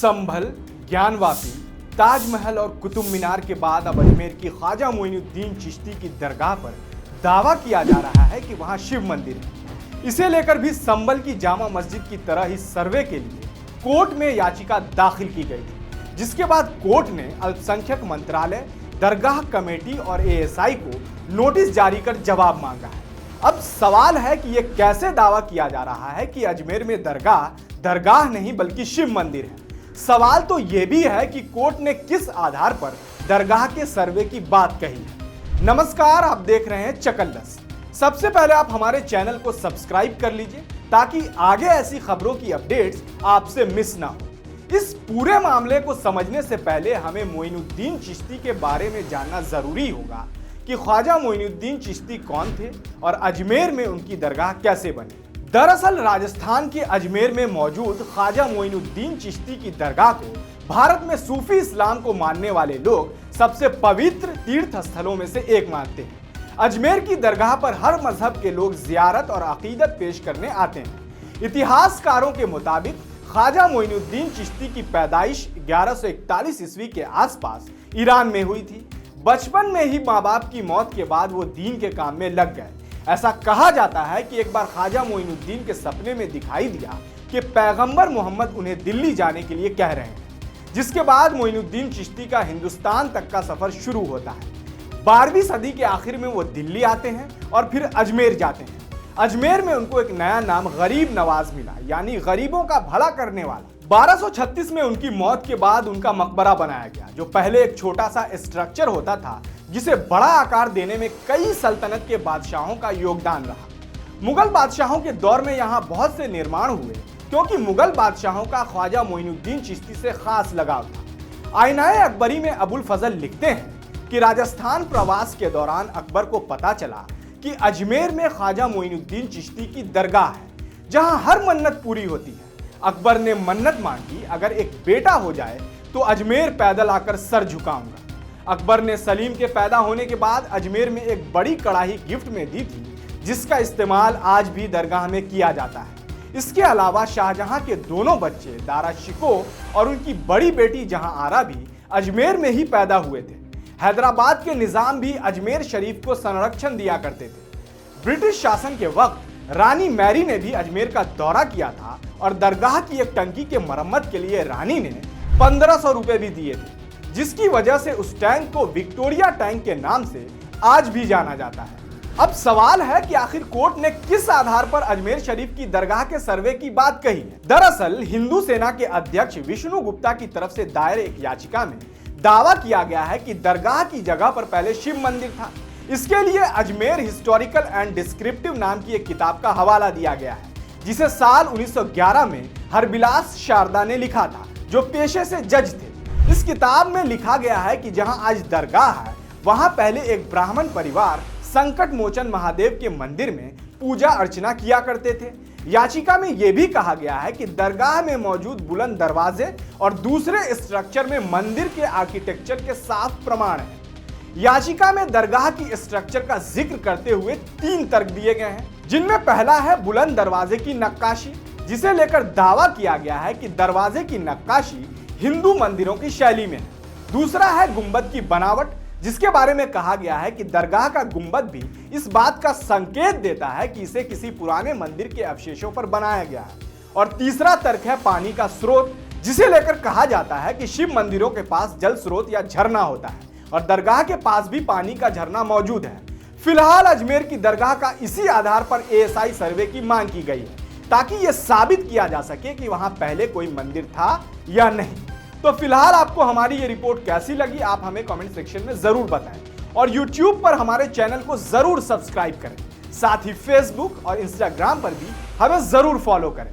संभल, ज्ञानवापी, ताजमहल और कुतुब मीनार के बाद अब अजमेर की ख्वाजा मोइनुद्दीन चिश्ती की दरगाह पर दावा किया जा रहा है कि वहां शिव मंदिर है। इसे लेकर भी संभल की जामा मस्जिद की तरह ही सर्वे के लिए कोर्ट में याचिका दाखिल की गई थी, जिसके बाद कोर्ट ने अल्पसंख्यक मंत्रालय, दरगाह कमेटी और एएसआई को नोटिस जारी कर जवाब मांगा है। अब सवाल है कि यह कैसे दावा किया जा रहा है कि अजमेर में दरगाह नहीं बल्कि शिव मंदिर है। सवाल तो यह भी है कि कोर्ट ने किस आधार पर दरगाह के सर्वे की बात कही है। नमस्कार, आप देख रहे हैं चकल्लस। सबसे पहले आप हमारे चैनल को सब्सक्राइब कर लीजिए ताकि आगे ऐसी खबरों की अपडेट्स आपसे मिस ना हो। इस पूरे मामले को समझने से पहले हमें मोइनुद्दीन चिश्ती के बारे में जानना जरूरी होगा कि ख्वाजा मोइनुद्दीन चिश्ती कौन थे और अजमेर में उनकी दरगाह कैसे बनी। दरअसल राजस्थान के अजमेर में मौजूद ख्वाजा मोइनुद्दीन चिश्ती की दरगाह को भारत में सूफी इस्लाम को मानने वाले लोग सबसे पवित्र तीर्थ स्थलों में से एक मानते हैं। अजमेर की दरगाह पर हर मजहब के लोग जियारत और अकीदत पेश करने आते हैं। इतिहासकारों के मुताबिक ख्वाजा मोइनुद्दीन चिश्ती की पैदाइश 1141 ईस्वी के आसपास ईरान में हुई थी। बचपन में ही माँ बाप की मौत के बाद वो दीन के काम में लग गए। ऐसा कहा जाता है कि एक बार ख्वाजा मोइनुद्दीन के सपने में दिखाई दिया कि पैगंबर मोहम्मद उन्हें दिल्ली जाने के लिए कह रहे हैं, जिसके बाद मोइनुद्दीन चिश्ती का हिंदुस्तान तक का सफर शुरू होता है। 12वीं सदी के आखिर में वो दिल्ली आते हैं और फिर अजमेर जाते हैं। अजमेर में उनको एक नया नाम गरीब नवाज मिला, यानी गरीबों का भला करने वाला। 1236 में उनकी मौत के बाद उनका मकबरा बनाया गया, जो पहले एक छोटा सा स्ट्रक्चर होता था, जिसे बड़ा आकार देने में कई सल्तनत के बादशाहों का योगदान रहा। मुगल बादशाहों के दौर में यहाँ बहुत से निर्माण हुए, क्योंकि मुगल बादशाहों का ख्वाजा मोइनुद्दीन चिश्ती से खास लगाव था। आईनाए अकबरी में अबुल फजल लिखते हैं कि राजस्थान प्रवास के दौरान अकबर को पता चला कि अजमेर में ख्वाजा मोइनुद्दीन चिश्ती की दरगाह है, जहाँ हर मन्नत पूरी होती है। अकबर ने मन्नत मांगी, अगर एक बेटा हो जाए तो अजमेर पैदल आकर सर झुकाऊंगा। अकबर ने सलीम के पैदा होने के बाद अजमेर में एक बड़ी कड़ाही गिफ्ट में दी थी, जिसका इस्तेमाल आज भी दरगाह में किया जाता है। इसके अलावा शाहजहां के दोनों बच्चे दारा शिको और उनकी बड़ी बेटी जहां आरा भी अजमेर में ही पैदा हुए थे। हैदराबाद के निजाम भी अजमेर शरीफ को संरक्षण दिया करते थे। ब्रिटिश शासन के वक्त रानी मैरी ने भी अजमेर का दौरा किया था और दरगाह की एक टंकी के मरम्मत के लिए रानी ने 1500 रुपए भी दिए थे, जिसकी वजह से उस टैंक को विक्टोरिया टैंक के नाम से आज भी जाना जाता है। अब सवाल है कि आखिर कोर्ट ने किस आधार पर अजमेर शरीफ की दरगाह के सर्वे की बात कही है। दरअसल हिंदू सेना के अध्यक्ष विष्णु गुप्ता की तरफ से दायर एक याचिका में दावा किया गया है कि दरगाह की जगह पर पहले शिव मंदिर था। इसके लिए अजमेर हिस्टोरिकल एंड डिस्क्रिप्टिव नाम की एक किताब का हवाला दिया गया है, जिसे साल 1911 में हरबिलास शारदा ने लिखा था, जो पेशे से जज थे। इस किताब में लिखा गया है कि जहां आज दरगाह है, वहां पहले एक ब्राह्मण परिवार संकट मोचन महादेव के मंदिर में पूजा अर्चना किया करते थे। याचिका में यह भी कहा गया है कि दरगाह में मौजूद बुलंद दरवाजे और दूसरे स्ट्रक्चर में मंदिर के आर्किटेक्चर के साफ प्रमाण हैं। याचिका में दरगाह की स्ट्रक्चर का जिक्र करते हुए 3 तर्क दिए गए हैं, जिनमें पहला है बुलंद दरवाजे की नक्काशी, जिसे लेकर दावा किया गया है कि दरवाजे की नक्काशी हिंदू मंदिरों की शैली में है। दूसरा है गुंबद की बनावट, जिसके बारे में कहा गया है कि दरगाह का गुंबद भी इस बात का संकेत देता है कि इसे किसी पुराने मंदिर के अवशेषों पर बनाया गया है। और तीसरा तर्क है पानी का स्रोत, जिसे लेकर कहा जाता है कि शिव मंदिरों के पास जल स्रोत या झरना होता है और दरगाह के पास भी पानी का झरना मौजूद है। फिलहाल अजमेर की दरगाह का इसी आधार पर एएसआई सर्वे की मांग की गई है, ताकि यह साबित किया जा सके कि वहां पहले कोई मंदिर था या नहीं। तो फिलहाल आपको हमारी ये रिपोर्ट कैसी लगी, आप हमें कमेंट सेक्शन में जरूर बताएं और YouTube पर हमारे चैनल को जरूर सब्सक्राइब करें। साथ ही Facebook और Instagram पर भी हमें जरूर फॉलो करें।